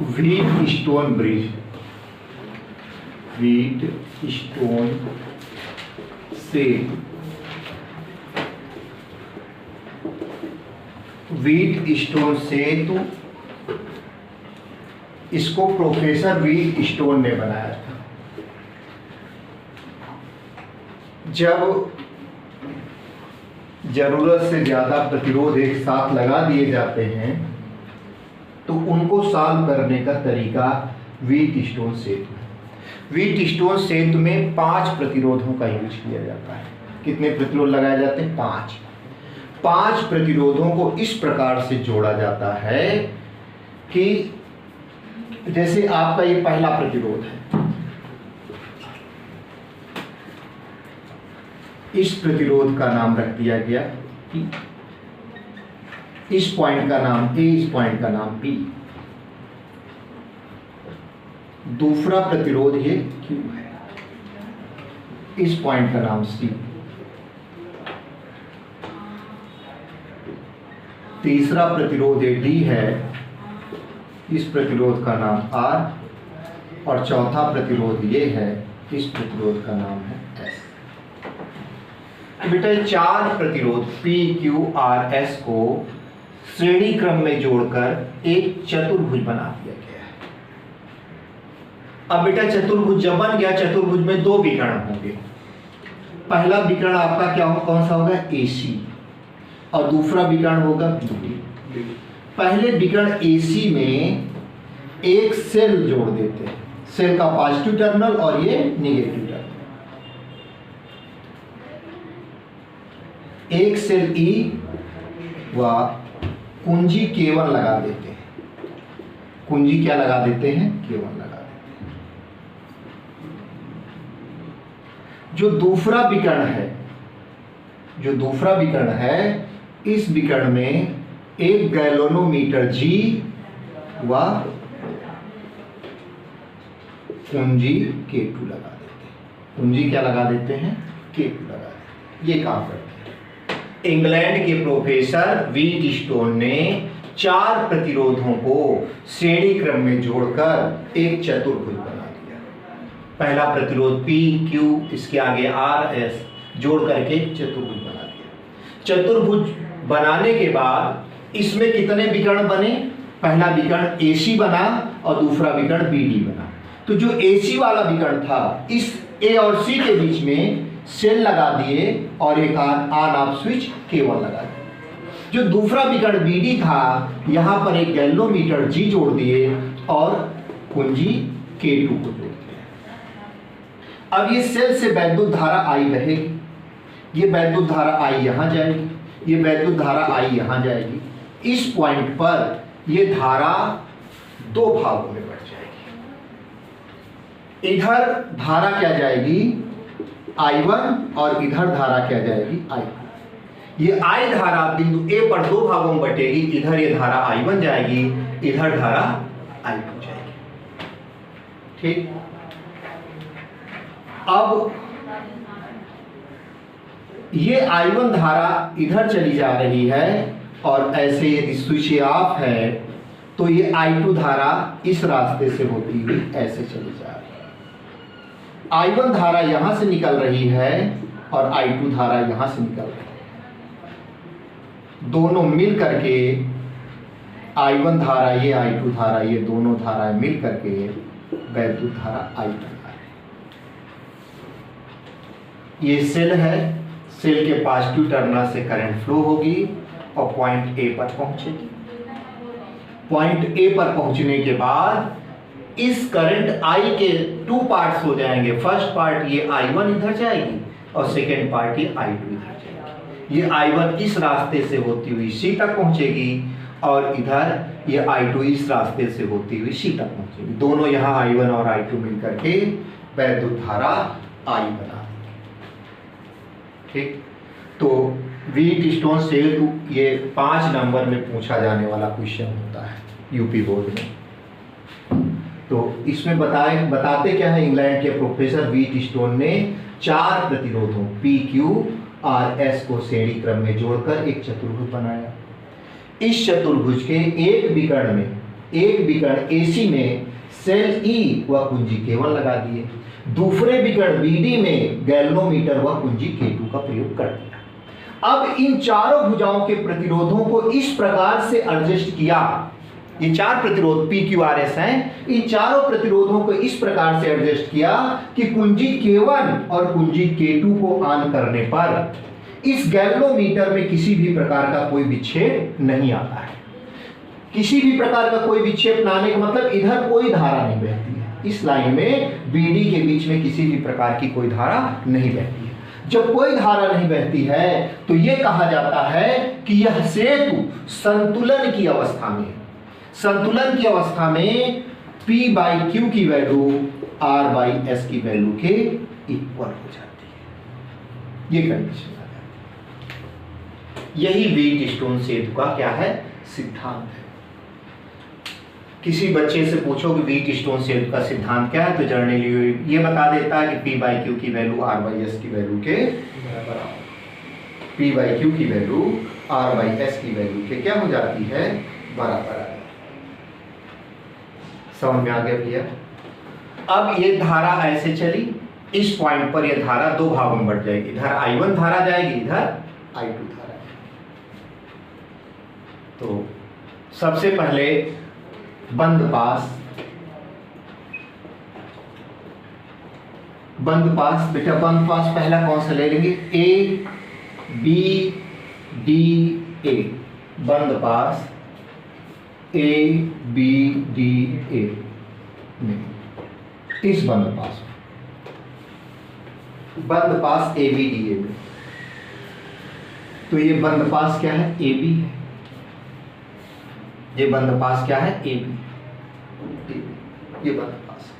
Wheat stone bridge, Wheatstone सेतु, Wheatstone सेतु, इसको प्रोफेसर व्हीट स्टोन ने बनाया था। जब जरूरत से ज्यादा प्रतिरोध एक साथ लगा दिए जाते हैं तो उनको सॉल्व करने का तरीका व्हीट स्टोन सेतु है। व्हीट स्टोन सेतु में 5 प्रतिरोधों का यूज किया जाता है। कितने प्रतिरोध लगाए जाते हैं? 5 प्रतिरोधों को इस प्रकार से जोड़ा जाता है कि जैसे आपका ये पहला प्रतिरोध है, इस प्रतिरोध का नाम रख दिया गया P, इस पॉइंट का नाम A, इस पॉइंट का नाम P। दूसरा प्रतिरोध ये Q है, इस पॉइंट का नाम C। तीसरा प्रतिरोध ये D है, इस प्रतिरोध का नाम R, और चौथा प्रतिरोध ये है, इस प्रतिरोध का नाम है S। बेटा 4 प्रतिरोध P, Q, R, S को श्रेणी क्रम में जोड़कर एक चतुर्भुज बना दिया गया है। अब बेटा चतुर्भुज जब बन गया, चतुर्भुज में 2 विकर्ण होंगे। पहला विकर्ण आपका क्या होगा, कौन सा होगा? AC, और दूसरा विकर्ण होगा BD। पहले विकर्ण AC में एक सेल जोड़ देते हैं, सेल का पॉजिटिव टर्मिनल और ये नेगेटिव टर्मिनल। एक सेल E व कुंजी K1 लगा देते हैं। कुंजी क्या लगा देते हैं? K1 लगा देते हैं। जो दूसरा विकर्ण है, इस विकर्ण में एक गैल्वेनोमीटर G व कुंजी K2 लगा देते हैं। कुंजी क्या लगा देते हैं? K2 लगा देते हैं। ये काम करते हैं। इंग्लैंड के प्रोफेसर व्हीट स्टोन ने 4 प्रतिरोधों को श्रेणी क्रम में जोड़कर एक चतुर्भुज बना दिया। पहला प्रतिरोध P, Q, इसके आगे R, S जोड़ करके चतुर्भुज बना दिया। चतुर्भुज बनाने के बाद इसमें कितने विकर्ण बने? पहला विकर्ण AC बना और दूसरा विकर्ण BD बना। तो जो AC वाला विकर्ण था, इस A और C के बीच में सेल लगा दिए और एक ऑन ऑफ स्विच K1 लगा दिया। जो दूसरा विकर्ण BD था, यहां पर एक गैल्वेनोमीटर G जोड़ दिए और कुंजी K2 को जोड़ दिया। अब ये सेल से वैद्युत धारा I बहेगी। ये वैद्युत धारा I यहां जाएगी, ये वैद्युत धारा I यहां जाएगी। इस पॉइंट पर ये धारा 2 भागों में बढ़ जाएगी। इधर धारा क्या जाएगी? I1, और इधर धारा क्या जाएगी? I2। ये I धारा बिंदु A पर 2 भागों में बटेगी। इधर ये धारा I1 जाएगी, इधर धारा I2 जाएगी। ठीक। अब ये I1 धारा इधर चली जा रही है और ऐसे यदि स्विच ऑफ है तो ये I2 धारा इस रास्ते से होती हुई ऐसे चली जा रही है। I1 धारा यहां से निकल रही है और I2 धारा यहां से निकल रही है। दोनों मिल करके I1 धारा, ये I2 धारा, ये दोनों धाराएं मिल करके वैद्युत धारा I बना रहे। ये सेल है, सेल के पॉजिटिव टर्मिनल से करंट फ्लो होगी और पॉइंट A पर पहुंचेगी। पॉइंट A पर पहुंचने के बाद इस करंट I के 2 पार्ट्स हो जाएंगे। फर्स्ट पार्ट ये I1 इधर जाएगी और सेकेंड पार्ट ये I2 इधर जाएगी। ये I1 इस रास्ते से होती हुई C तक पहुंचेगी और इधर ये I2 इस रास्ते से होती हुई C तक पहुंचेगी। दोनों यहाँ I1 और I2 मिलकर के वैद्युत धारा I बना देंगे। ठीक। तो व्हीट स्टोन सेतु ये 5 नंबर में पूछा जाने वाला क्वेश्चन होता है यूपी बोर्ड में। तो इसमें बताते क्या है, इंग्लैंड के प्रोफेसर व्हीट स्टोन ने 4 प्रतिरोधों P, Q और S को श्रेणी क्रम में जोड़कर एक चतुर्भुज बनाया। इस चतुर्भुज के एक विकर्ण में एक विकर्ण AC में सेल E व कुंजी K1 लगा दिए, दूसरे विकर्ण BD में गैल्वेनोमीटर व कुंजी K2 का प्रयोग कर दिया। अब इन चारों भुजाओं के प्रतिरोधों को इस प्रकार से एडजस्ट किया, ये चार प्रतिरोध PQRS हैं, इन चारों प्रतिरोधों को इस प्रकार से एडजस्ट किया कि कुंजी K1 और कुंजी K2 को ऑन करने पर इस गैल्वेनोमीटर में किसी भी प्रकार का कोई विक्षेप नहीं आता है। किसी भी प्रकार का कोई विक्षेप न आने का मतलब इधर कोई धारा नहीं बहती है, इस लाइन में BD के बीच में किसी भी प्रकार की कोई धारा नहीं बहती है। जब कोई धारा नहीं बहती है तो यह कहा जाता है कि यह सेतु संतुलन की अवस्था में, संतुलन की अवस्था में P/Q की वैल्यू R/S की वैल्यू के इक्वल हो जाती है। ये कंडीशन आ जाती है। यही व्हीटस्टोन सेतु का क्या है, सिद्धांत है। किसी बच्चे से पूछो कि व्हीटस्टोन सेतु का सिद्धांत क्या है तो जर्नली ये बता देता है कि P/Q की वैल्यू R/S की वैल्यू के बराबर, P/Q की वैल्यू R/S की वैल्यू के क्या हो जाती है, बराबर। समझ में आ गया भैया? अब ये धारा ऐसे चली, इस पॉइंट पर ये धारा दो भागों में बढ़ जाएगी, इधर I1 धारा जाएगी, इधर I2 धारा जाएगी। तो सबसे पहले बंद पास, बंद पास बेटा, बंद पास पहला कौन सा ले लेंगे, ABDA, बंद पास ABDA में, इस बंद पास, बंद पास ABDA में, तो ये बंद पास क्या है, AB है। ये बंद पास क्या है, AB, ये बंद पास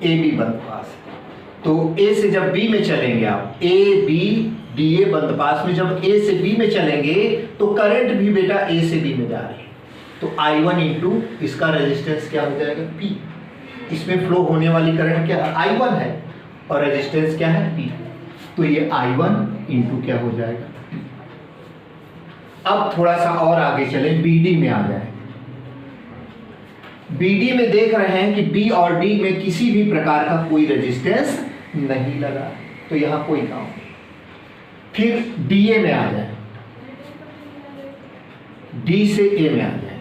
AB बंद पास। तो A से जब B में चलेंगे आप, ABDA बंद पास में जब A से B में चलेंगे तो करंट भी बेटा A से B में जा रही है, तो I1 इंटू इसका रेजिस्टेंस क्या हो जाएगा, P। इसमें फ्लो होने वाली करंट क्या है, I1 है, और रेजिस्टेंस क्या है, P। तो ये I1 इंटू क्या हो जाएगा, P। अब थोड़ा सा और आगे चले, BD में आ जाए। BD में देख रहे हैं कि B और D में किसी भी प्रकार का कोई रेजिस्टेंस नहीं लगा, तो यहां कोई काम नहीं। फिर DA में आ जाए, D से A में आ जाए,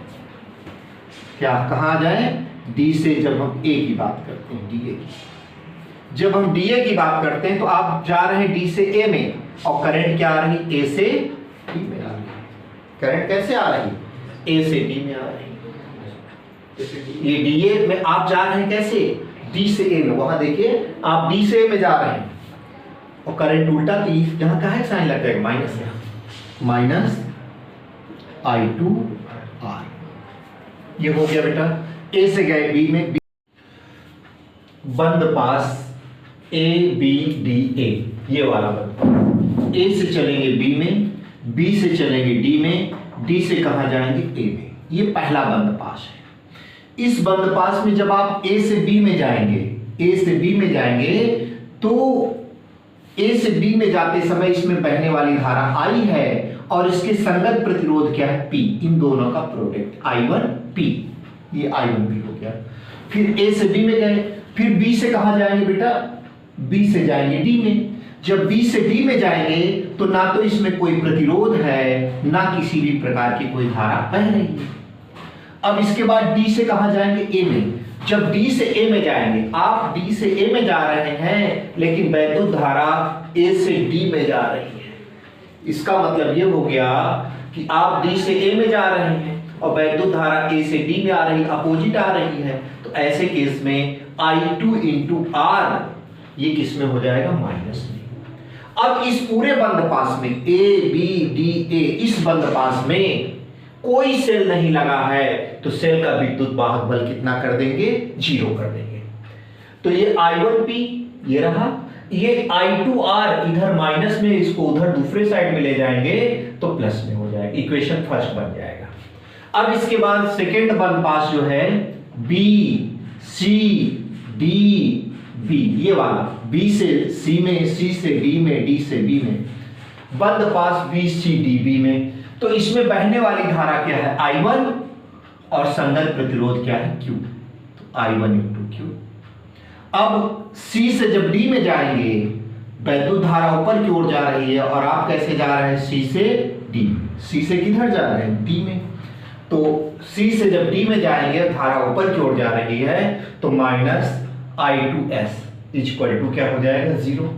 क्या कहां आ जाए, D से जब हम A की बात करते हैं, DA की, जब हम DA की बात करते हैं तो आप जा रहे हैं D से A में, और करंट क्या आ रही, A से D में आ रही है। करंट कैसे आ रही, A से D में आ रही है। ये DA में आप जा रहे हैं कैसे, D से A में, वहां देखिए आप D से A में जा रहे हैं और करंट उल्टा, यहां का है साइन लग जाएगा, माइनस, माइनस I2R। ये हो गया बेटा, A से गए B में, बंद पास ABDA, ये वाला बंद, A से चलेंगे B में, B से चलेंगे D में, D से कहां जाएंगे, A में। ये पहला बंद पास है। इस बंद पास में जब आप A से B में जाएंगे, A से B में जाएंगे तो A से B में जाते समय इसमें बहने वाली धारा I है और इसके संगत प्रतिरोध क्या है, P। इन दोनों का प्रोडक्ट I1P, ये I1P हो गया। फिर A से B में गए, फिर B से कहां जाएंगे बेटा, B से जाएंगे D में। जब B से D में जाएंगे तो ना तो इसमें कोई प्रतिरोध है, ना किसी भी प्रकार की कोई धारा बह रही है। अब इसके बाद D से कहां जाएंगे, A में। जब D से A में जाएंगे, आप D से A में जा रहे हैं लेकिन वैद्युत धारा A से D में जा रही है। इसका मतलब ये हो गया कि आप D से A में जा रहे हैं और वैद्युत धारा A से D में आ रही, अपोजिट आ रही है। तो ऐसे केस में I2 इंटू R ये किस में हो जाएगा, माइनस में। अब इस पूरे बंद पास में ABDA, इस बंद पास में कोई सेल नहीं लगा है तो सेल का विद्युत वाहक बल कितना कर देंगे, 0 कर देंगे। तो ये I1P ये रहा, ये I2R इधर माइनस में, इसको उधर दूसरे साइड में ले जाएंगे तो प्लस में हो जाएगा, इक्वेशन फर्स्ट बन जाएगा। अब इसके बाद सेकेंड बंद पास जो है B C D B, ये वाला B से C में, C से D में, D से B में, बंद पास B C D B में। तो इसमें बहने वाली धारा क्या है, I1 और संगत प्रतिरोध क्या है Q, तो I1 इंटू Q। अब C से जब D में जाएंगे, वैद्युत धारा ऊपर की ओर जा रही है और आप कैसे जा रहे हैं C से D, C से किधर जा रहे हैं D में, तो C से जब D में जाएंगे धारा ऊपर की ओर जा रही है तो माइनस I2S इक्वल टू क्या हो जाएगा 0।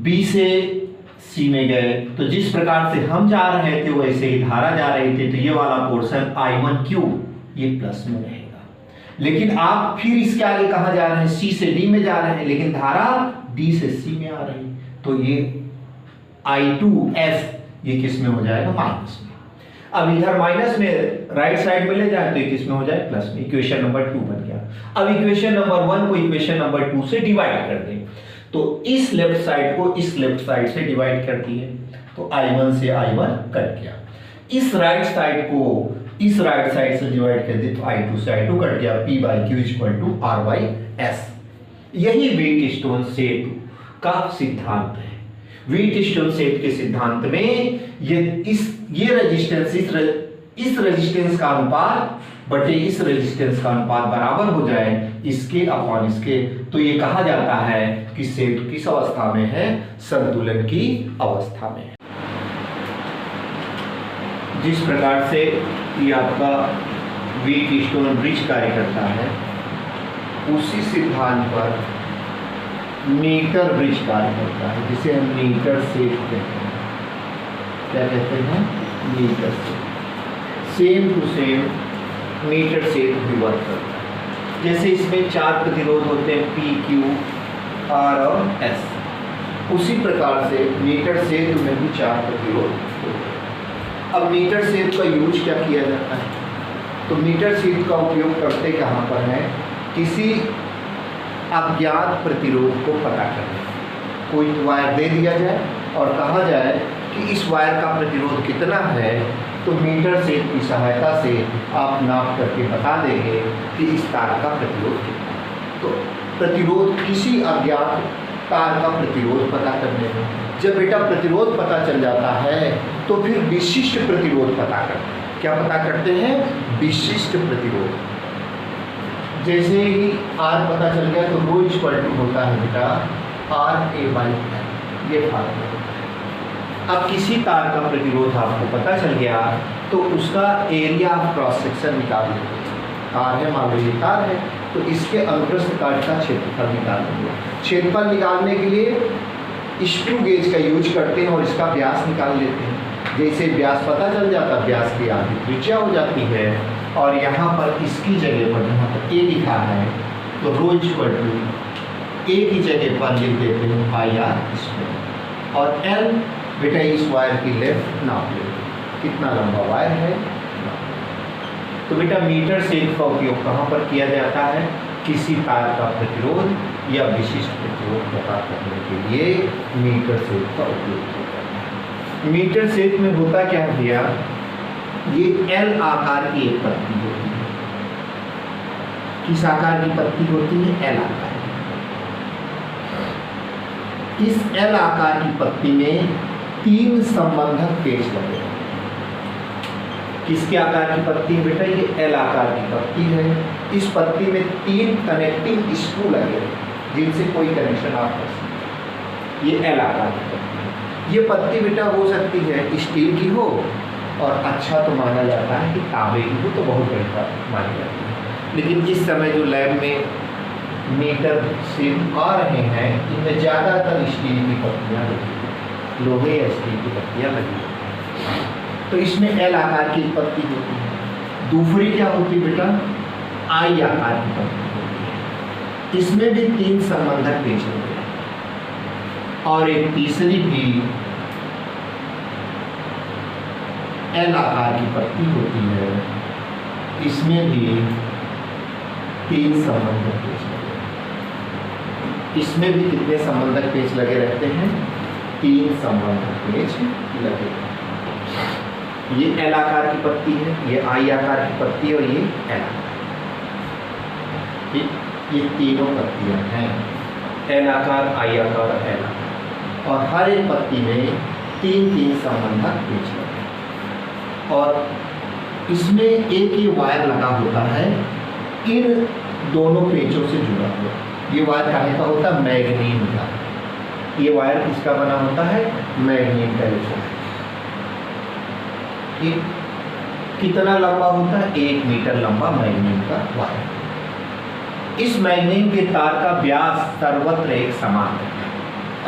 B से C में गए तो जिस प्रकार से हम जा रहे थे वैसे ही धारा जा रही थी, तो ये वाला पोर्शन I1Q ये प्लस में रहेगा। लेकिन आप फिर इसके आगे कहां जा रहे हैं, C से D में जा रहे हैं, लेकिन धारा D से C में आ रही, तो ये I2S ये किस में हो जाएगा, माइनस में। अब इधर माइनस में राइट साइड में ले जाए तो ये किस में हो जाए, प्लस में। इक्वेशन नंबर 2 बन गया। अब इक्वेशन नंबर 1 को इक्वेशन नंबर 2 से डिवाइड कर दें, तो इस लेफ्ट साइड को इस लेफ्ट साइड से डिवाइड कर दिए तो I1 से I1 कट गया। इस राइट साइड को इस राइट साइड से डिवाइड कर दिए तो I2 से I2 कट गया। P by Q equal to R by S। यही व्हीटस्टोन सेट का सिद्धांत है। व्हीटस्टोन सेट के सिद्धांत में ये रेजिस्टेंस इस रेजिस्टेंस का अनुपात बटे इस रेजिस्टेंस का अनुपात बराबर हो जाए इसके अपॉन इसके, तो ये कहा जाता है कि सेट किस अवस्था में है, संतुलन की अवस्था में है। जिस प्रकार से ये आपका व्हीटस्टोन ब्रिज कार्य करता है, उसी सिद्धांत पर मीटर ब्रिज कार्य करता है, जिसे हम मीटर सेट कहते हैं। क्या कहते हैं, meter set. Same to same meter set भी वर्क करता है। जैसे इसमें 4 प्रतिरोध होते हैं P, Q, R और S, उसी प्रकार से मीटर सेट में भी 4 प्रतिरोध होते हैं। अब मीटर सेट का यूज क्या किया जाता है, तो मीटर सेट का उपयोग करते कहाँ पर है, किसी अज्ञात प्रतिरोध को पता करने। कोई वायर दे दिया जाए और कहा जाए कि इस वायर का प्रतिरोध कितना है, तो मीटर सेट की सहायता से आप नाप करके बता देंगे कि इस तार का प्रतिरोध कितना है। तो प्रतिरोध किसी अज्ञात तार का प्रतिरोध पता करने में, जब बेटा प्रतिरोध पता चल जाता है तो फिर विशिष्ट प्रतिरोध पता करते हैं। क्या पता करते हैं, विशिष्ट प्रतिरोध। जैसे ही R पता चल गया तो रो इक्वल टू होता है बेटा RA बाई L, ये फार्मूला। अब किसी तार का प्रतिरोध आपको पता चल गया तो उसका एरिया ऑफ क्रॉस सेक्शन निकाल लेंगे। तार है, मान लो ये तार है, तो इसके अनुप्रस्थ काट का क्षेत्रफल निकाल लेंगे। क्षेत्रफल निकालने के लिए स्क्रू गेज का यूज करते हैं और इसका व्यास निकाल लेते हैं। जैसे व्यास पता चल जाता, व्यास की आधी त्रिज्या हो जाती है, और यहाँ पर इसकी जगह पर जहाँ पर A लिखा है तो रो इक्वल टू A की जगह पर लिख देते हैं πr स्क्वायर, और L बेटा इस वायर की लेंथ नाप लेते हैं, कितना लंबा वायर है। तो बेटा मीटर सेट का उपयोग कहाँ पर किया जाता है, किसी तार का प्रतिरोध या विशिष्ट प्रतिरोध पता करने के लिए मीटर सेट का उपयोग किया जाता है। मीटर सेट में होता क्या भैया, ये L आकार की एक पत्ती होती है। किस आकार की पत्ती होती है, L आकार। इस L आकार की पत्ती में 3 संबंधक पेच लगे। किसके आकार की पत्ती है बेटा, ये L आकार की पत्ती है। इस पत्ती में 3 कनेक्टिंग स्क्रू लगे जिनसे कोई कनेक्शन आप कर सकते। ये L आकार की पत्ती है। ये पत्ती बेटा हो सकती है स्टील की हो, और अच्छा तो माना जाता है कि तांबे की हो, तो बहुत बढ़िया मानी जाती है। लेकिन इस समय जो लैब में मीटर सेट आ रहे हैं, इनमें ज़्यादातर स्टील की पत्तियाँ लगी, लोहे या स्टील की पत्तियाँ लगी। तो इसमें L आकार की पत्ती होती है। दूसरी क्या होती है बेटा, I आकार की पत्ती होती है। इसमें भी 3 संबंधक पेच होते हैं, और एक तीसरी भी L आकार की पत्ती होती है। इसमें भी 3 संबंधक पेच लगे। इसमें भी कितने संबंधक पेच लगे रहते हैं, 3 संबंधक पेच लगे। ये L आकार की पत्ती है, ये I आकार की पत्ती है, और ये L आकार। ये तीनों पत्तियां हैं, L आकार, I आकार और L आकार, और हर एक पत्ती में 3-3 संबंधक पेच लगे। और इसमें एक ये वायर लगा होता है इन दोनों पेचों से जुड़ा हुआ। ये वायर काहे का होता है? मैग्नीन का। ये वायर किसका बना होता है? मैग्नीन का होता है। ये कितना लंबा होता है? 1 मीटर लंबा मैग्नीन का वायर। इस मैग्नीन के तार का व्यास सर्वत्र एक समान है।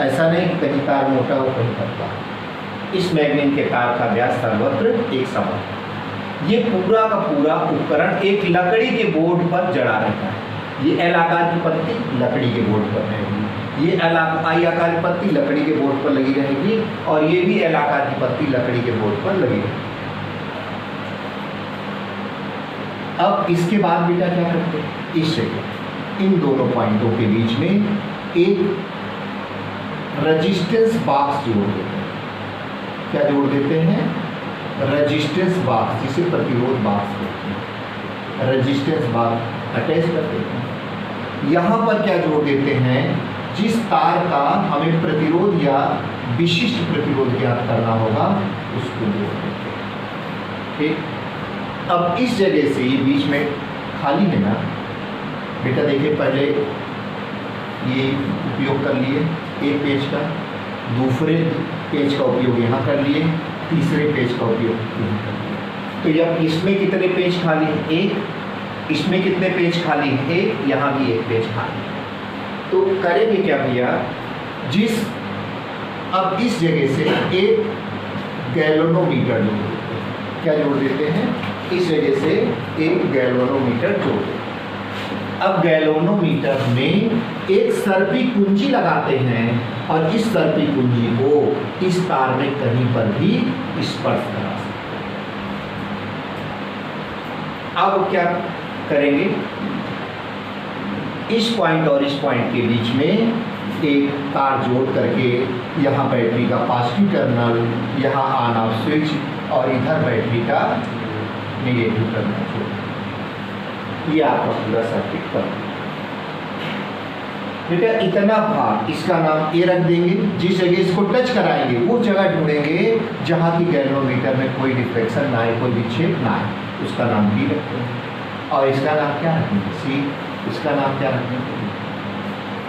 ऐसा नहीं कि कहीं तार मोटा हो कहीं पतला। इस मैग्नीन के तार का व्यास सर्वत्र एक समान है। ये पूरा का पूरा उपकरण एक लकड़ी के बोर्ड पर जड़ा रहता है। ये एल आकार की पत्ती लकड़ी के बोर्ड पर रहेगी, ये आई आकार की पत्ती लकड़ी के बोर्ड पर लगी रहेगी, और ये भी एल आकार की पत्ती लकड़ी के बोर्ड पर लगी रहेगी। अब इसके बाद बेटा क्या करते हैं? इस जगह इन दोनों पॉइंटों के बीच में एक रेजिस्टेंस बॉक्स जोड़ देते हैं। क्या जोड़ देते हैं? रेजिस्टेंस बॉक्स, जिसे प्रतिरोध बॉक्स कहते हैं। रेजिस्टेंस बॉक्स अटैच कर देते हैं। यहाँ पर क्या जोड़ देते हैं? जिस तार का हमें प्रतिरोध या विशिष्ट प्रतिरोध ज्ञात करना होगा उसको जोड़ देते हैं। ठीक। अब इस जगह से ये बीच में खाली है ना बेटा, देखिए पहले ये उपयोग कर लिए एक पेज का, दूसरे पेज का उपयोग यहाँ कर लिए, तीसरे पेज का उपयोग यहाँ कर लिए। तो जब इसमें कितने पेज खाली हैं? एक। इसमें कितने पेज खाली हैं? एक। यहाँ भी एक पेज खाली है। तो करेंगे क्या भैया? अब इस जगह से एक गैल्वेनोमीटर जोड़ देते हैं। क्या जोड़ देते हैं? इस जगह से एक गैल्वेनोमीटर जोड़ देते हैं। अब गैल्वेनोमीटर में एक सर्पी कुंजी लगाते हैं और इस सर्पी कुंजी को इस तार में कहीं पर भी स्पर्श करा सकते हैं। अब क्या करेंगे? इस पॉइंट और इस पॉइंट के बीच में एक तार जोड़ करके यहाँ बैटरी का पॉजिटिव टर्मिनल, यहाँ ऑन ऑफ स्विच, और इधर बैटरी का नेगेटिव टर्मिनल जोड़। ये आपका पूरा सर्किट कर बेटा। इतना भाग इसका नाम ए रख देंगे। जिस जगह इसको टच कराएंगे वो जगह ढूंढेंगे जहाँ की गैल्वेनोमीटर में कोई डिफ्लेक्शन ना आए, कोई विक्षेप ना आए, उसका नाम बी रखते हैं। और इसका नाम क्या रखेंगे? सी। इसका नाम क्या रखेंगे?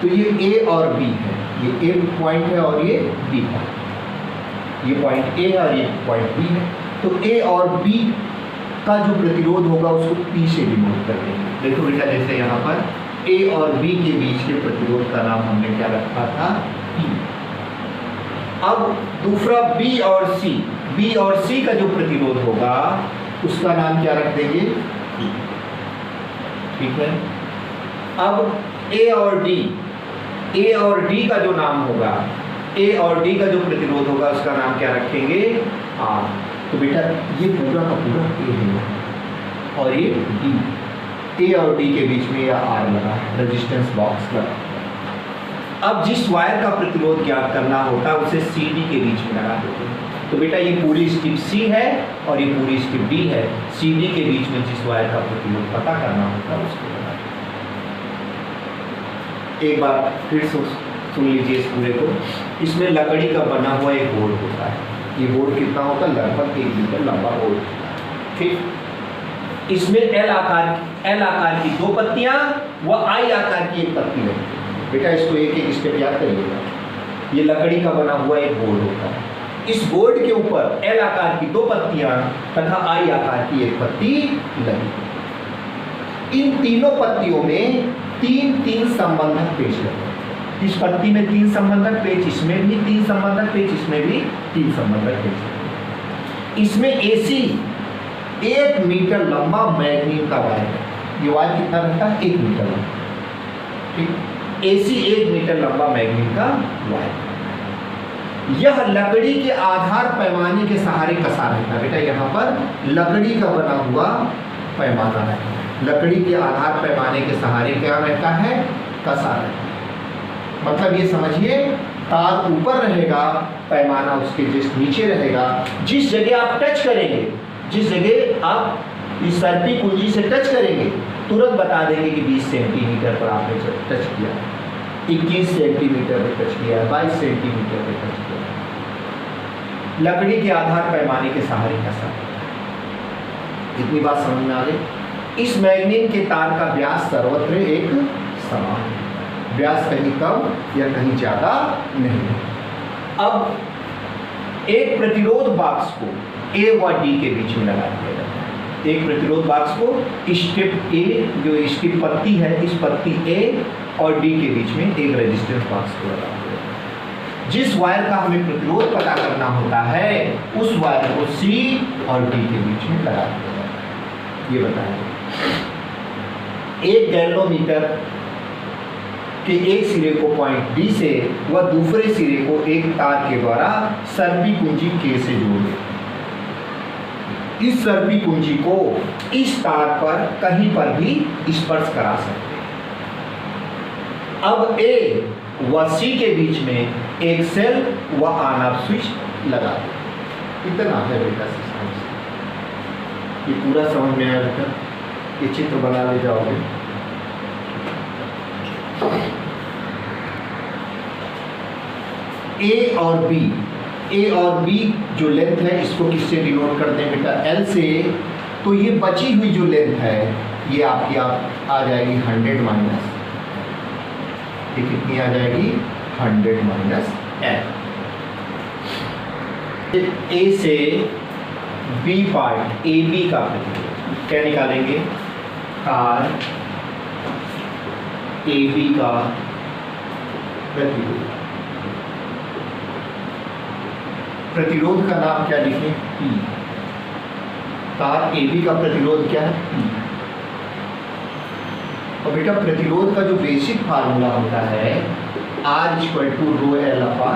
तो ये ए और बी है। ये ए पॉइंट है और ये बी है। ये पॉइंट ए और ये पॉइंट बी है। तो ए और बी का जो प्रतिरोध होगा उसको पी से डिनोट कर देंगे। देखो बेटा, जैसे यहाँ पर ए और बी के बीच के प्रतिरोध का नाम हमने क्या रखा था? पी। अब दूसरा बी और सी, बी और सी का जो प्रतिरोध होगा उसका नाम क्या रख देंगे? ई। ठीक है। अब ए और डी, ए और डी का जो नाम होगा, ए और डी का जो प्रतिरोध होगा उसका नाम क्या रखेंगे? आर। तो बेटा ये पूरा का पूरा ए है और ये डी। ए और डी के बीच में यह आर लगा है, रेजिस्टेंस बॉक्स लगा। अब जिस वायर का प्रतिरोध ज्ञात करना होता है उसे सी डी के बीच में लगा देते हैं। तो बेटा ये पूरी स्ट्रिप सी है और ये पूरी स्ट्रिप डी है। सी डी के बीच में जिस वायर का प्रतिरोध पता करना होता है उसको लगा देते हैं। एक बार फिर सुन लीजिए इस पूरे को। इसमें लकड़ी का बना हुआ एक बोर्ड होता है। ये बोर्ड कितना होता है? लगभग 1 मीटर लंबा बोर्ड होता है। ठीक। इसमें एल आकार की 2 पत्तियां व आई आकार की 1 पत्ती लगती है। बेटा इसको एक एक स्टेप याद करिएगा। ये लकड़ी का बना हुआ एक बोर्ड होता है। इस बोर्ड के ऊपर एल आकार की 2 पत्तियां तथा आई आकार की 1 पत्ती लगी। इन तीनों पत्तियों में 3 संबंधक पेच लगे। इस पत्ती में 3 संबंधक पेच, इसमें भी 3 संबंधक पेच, इसमें भी 3 संबंधक पेच। इसमें एसी 1 मीटर लंबा मैग्नीन का वायर है। ये वायर कितना रहता है? 1 मीटर लंबा। ठीक। एसी 1 मीटर लंबा मैग्नीन का वायर। यह लकड़ी के आधार पैमाने के सहारे कसा रहता है। बेटा यहाँ पर लकड़ी का बना हुआ पैमाना है। लकड़ी के आधार पैमाने के सहारे क्या रहता है? कसा रहता है। मतलब ये समझिए तार ऊपर रहेगा, पैमाना उसके जस्ट नीचे रहेगा। जिस जगह आप टच करेंगे, जिस जगह आप इस सर्पी कुंजी से टच करेंगे तुरंत बता देंगे कि 20 सेंटीमीटर पर आपने टच किया, 21 सेंटीमीटर पर टच किया, 22 सेंटीमीटर पर टच किया। लकड़ी के आधार पैमाने के सहारे कसा। इतनी बात समझ में आ गई। इस मैग्नीन के तार का व्यास सर्वत्र एक समान है, व्यास कहीं कम या कहीं ज्यादा नहीं है। अब एक प्रतिरोध बॉक्स को ए व डी के बीच में लगा दिया जाता है। एक प्रतिरोध बॉक्स को स्टेप ए, जो स्टेप पत्ती है, इस पत्ती ए और डी के बीच में एक रेजिस्टेंस बॉक्स को लगा दिया जाता है। जिस वायर का हमें प्रतिरोध पता करना होता है उस वायर को सी और डी के बीच में लगा दिया जाता है। ये बताएं, एक गैल्वेनोमीटर के एक सिरे को पॉइंट डी से व दूसरे सिरे को एक तार के द्वारा सर्पी कुंजी के से जोड़े। इस सर्पी कुंजी को इस तार पर कहीं पर भी स्पर्श करा सकते हैं। अब ए व सी के बीच में एक सेल व ऑन ऑफ स्विच लगा दो। इतना है बेटा सिस्टम। ये पूरा समझ में आया बेटा? ये चित्र बना ले जाओगे। ए और बी जो लेंथ है इसको किससे डिनोट करते हैं बेटा? एल से। तो ये बची हुई जो लेंथ है ये आपकी आ जाएगी 100 माइनस, ये कितनी आ जाएगी? 100 माइनस एल। ए से बी पार्ट ए बी का प्रतिरोध क्या निकालेंगे? तार ए बी का प्रतिरोध। प्रतिरोध का नाम क्या लिखें? P। तार ए बी का प्रतिरोध क्या है? P। और बेटा प्रतिरोध का जो बेसिक फार्मूला होता है R = ρL/A।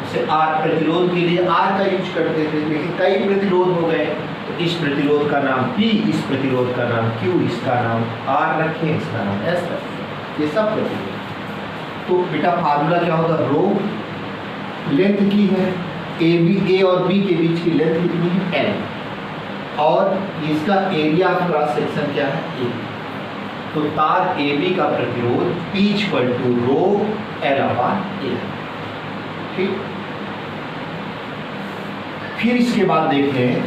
जैसे R प्रतिरोध के लिए R का यूज करते थे, लेकिन कई प्रतिरोध हो गए तो इस प्रतिरोध का नाम P, इस प्रतिरोध का नाम Q, इसका नाम R रखें, इसका नाम S रखें। ये सब प्रतिरोध। तो बेटा फार्मूला क्या होगा? रो लेंथ की है, ए और बी के बीच की लेंथ कितनी है? एल। और इसका एरिया ऑफ क्रॉस सेक्शन क्या है? ए। तो तार ए बी का प्रतिरोध P = ρL/A। ठीक। फिर इसके बाद देखते हैं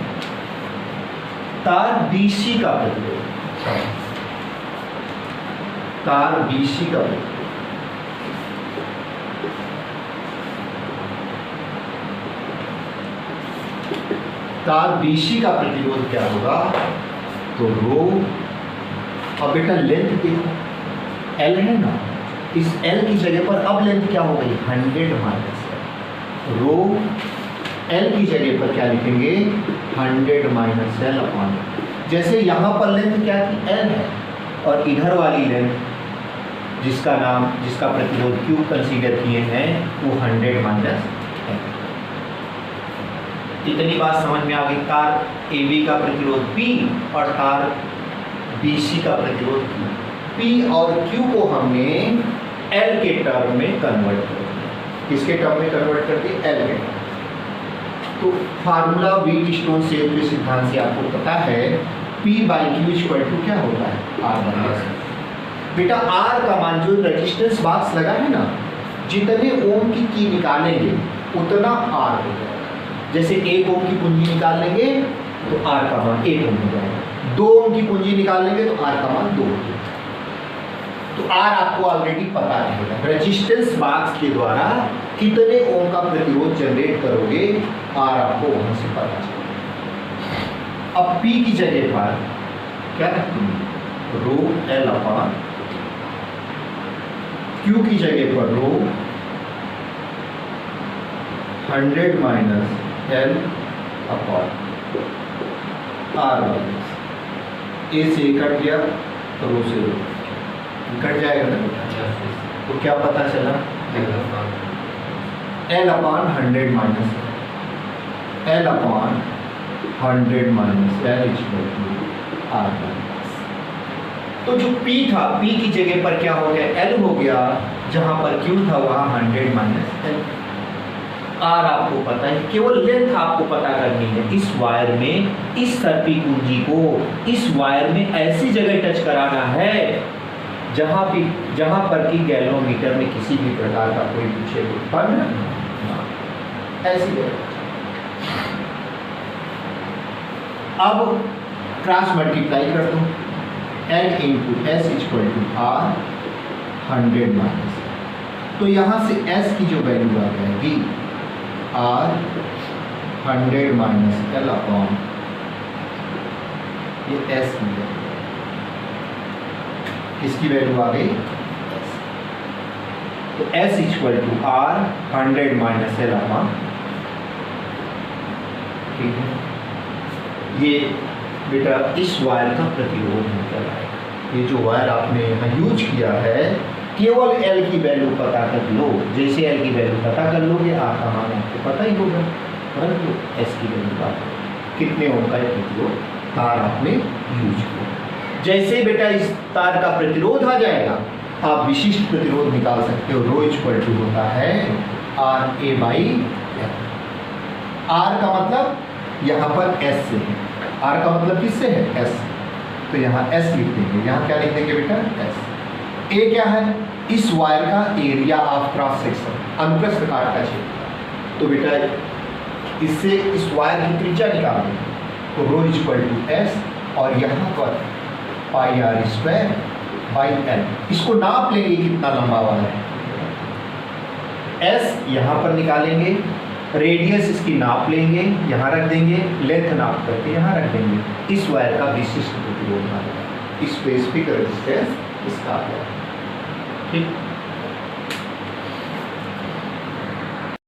तार BC का प्रतिरोध। तार BC का प्रतिरोध तार BC का प्रतिरोध क्या होगा? तो रो, और बेटा लेंथ देखो L है ना, इस L की जगह पर अब लेंथ क्या हो गई? 100 माइनस L। रो L की जगह पर क्या लिखेंगे? 100 माइनस L/। जैसे यहाँ पर लेंथ क्या थी? L है, और इधर वाली लेंथ जिसका प्रतिरोध Q कंसीडर किए हैं वो 100 माइनस L। इतनी बात समझ में आ गई। तार AB का प्रतिरोध P और तार BC का प्रतिरोध Q। P और Q को हमने L के टर्म में कन्वर्ट कर दिया। किसके टर्म में कन्वर्ट कर दिया? L के टर्म। तो फार्मूला व्हीटस्टोन सेल के सिद्धांत से आपको पता है P/Q क्या होता है? R/S। बेटा R का मान जो रेजिस्टेंस बॉक्स लगा है ना, जितने ओम की निकालेंगे उतना R हो जाएगा। जैसे 1 ओम की कुंजी निकाल लेंगे तो R का मान 1 ओम हो जाएगा। 2 ओम की कुंजी निकाल लेंगे तो R का मान 2 हो जाएगा। तो R आपको ऑलरेडी पता रहेगा। रेजिस्टेंस बॉक्स के द्वारा कितने ओम का प्रतिरोध जनरेट करोगे R आपको वहां से पता चलेगा। अब P की जगह पर क्या रखेंगे? ρL/। Q की जगह पर रो 100 माइनस L/R। ए से कट गया तो रो से रो कट जाएगा ना। तो क्या पता चला? L/100 minus L/100 minus L = R। तो जो P था, P की जगह पर क्या हो गया? L हो गया। जहां पर Q था वहां 100 माइनस L। R आपको पता है, केवल लेंथ आपको पता करनी है। इस वायर में इस सर्पी कुंजी को इस वायर में ऐसी जगह टच कराना है जहां पर कि गैल्वेनोमीटर में किसी भी प्रकार का कोई विक्षेप उत्पन्न ना, ऐसी जगह। अब क्रॉस मल्टीप्लाई कर दो, L into S equal to R 100 minus, तो यहाँ से S की जो वैल्यू आ जाएगी R 100 माइनस L अपॉन ये S की वैल्यू, किसकी वैल्यू आ गई? S। तो S equal to R 100 minus L upon, ठीक है। ये बेटा इस वायर का प्रतिरोध निकल आएगा। ये जो वायर आपने यहाँ यूज किया है, केवल L की वैल्यू पता कर लो। जैसे L की वैल्यू पता कर लोगे, R का मान आपको पता ही होगा, परंतु S की वैल्यू का कितने ओम का प्रतिरोध तार आपने यूज किया। जैसे बेटा इस तार का प्रतिरोध आ जाएगा, आप विशिष्ट प्रतिरोध निकाल सकते हो। रो इक्वल टू होता है आर ए बाई एल। आर का मतलब यहाँ पर S से है, R का मतलब किससे है? S। तो यहाँ S लिख देंगे, यहाँ क्या लिख देंगे बेटा? S। ए क्या है? इस वायर का एरिया ऑफ क्रॉस सेक्शन, अनुप्रस्थ काट का क्षेत्र। तो बेटा इससे इस वायर की त्रिज्या निकाल देंगे, तो रो इक्वल टू एस, और यहाँ पर पाई आर स्क्वायर बाई एल। इसको नाप लेंगे कितना लंबा वायर है, एस यहाँ पर निकालेंगे, रेडियस इसकी नाप लेंगे, यहाँ रख देंगे, लेंथ नाप करके यहाँ रख देंगे। इस वायर का विशिष्ट प्रतिरोध आ जाएगा, स्पेसिफिक रेजिस्टेंस इसका आ जाएगा, ठीक।